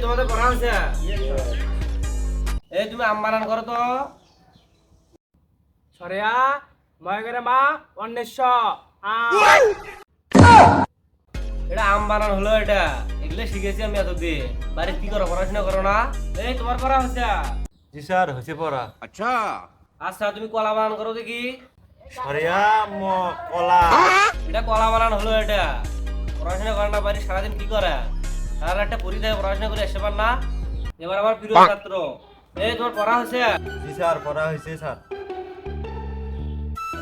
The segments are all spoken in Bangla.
তোমাদের পড়া হয়েছে? এই তুমি আম বানান করো তো। সরিয়া ময়গরে মা অন্বেষ এটা আম বানান হলো এটা, এগুলো শিখেছি আমি এতদিন। বাড়ি কি করো, পড়াশোনা করো না? এই তোমার পড়া হচ্ছে? জি স্যার হয়েছে পড়া। আচ্ছা তুমি কলা বানান করো দেখি। সরিয়া কলা। এটা কলা বানান হলো এটা। পড়াশোনা করে না, বাড়ি সারাদিন কি করে? সারা একটা পরীক্ষায় পড়াশোনা করে এসে পার না। এবার আমার প্রিয় ছাত্র, এই তোমার পড়া হচ্ছে? জি স্যার পড়া হয়েছে স্যার।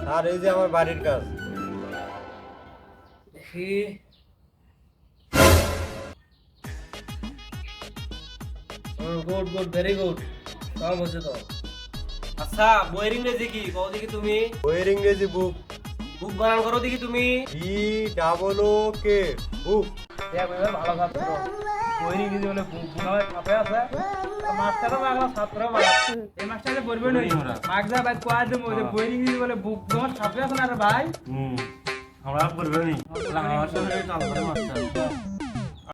স্যার এই যে আমার বাড়ির কাজ। দেখি। গুড গুড, ভেরি গুড, সব হচ্ছে তো। আচ্ছা বইয়ের ইংরেজি কি কও দেখি তুমি? বইয়ের ইংরেজি বুক। বুক বানান করো দেখি তুমি। BOOK বুক। ভালো ছাত্র বই ইংরেজি বলে বুক বুনাবে ছাপে আছে মাস্টারও বাংলা ছাত্র এই মাস্টারে বলবে নই মাগ যা ভাই কোয়া দে বলে বই ইংরেজি বলে বুক তোমার ছাপে আছে না রে ভাই আমরা পড়বে নি। আমার সাথে কাম করে মাস্টার।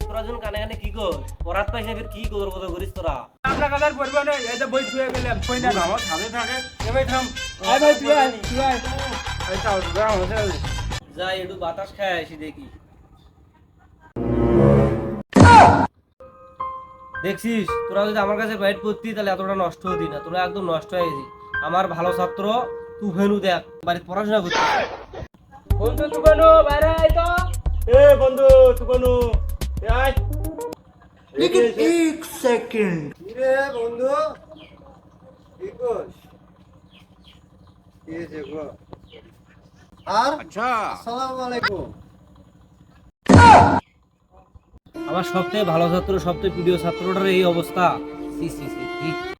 তোরা জন কানে কানে কি কর? পড়াত পাইছে ফির কি কদর কদর করিস তোরা? আমরা কাদার পড়বে নই এই যে বই ছুঁয়ে গেলাম কই না আমার সাথে থাকে। এ ভাই থাম আয় ভাই তুই আয় এই চাও দাও হচ্ছে। যাই একটু বাতাস খায় আসি দেখি। দেখছিস তোরা যদি আমার কাছে বাইট করতি তাহলে এতটা নষ্ট হতি না, তোরা একদম নষ্ট হয়ে গেছি। আমার ভালো ছাত্র তুই ফেনু দেখ বাড়িতে পড়াশোনা করছিস। বন্ধু তুকানো বাইরে আয় তো এ বন্ধু তুকনু আয়। लेकिन एक सेकंड রে বন্ধু কি করিস? কি দেখো আর আচ্ছা আসসালামু আলাইকুম। আমার সবথেকে ভালো ছাত্র, সবথেকে প্রিয় ছাত্রটার এই অবস্থা। C C C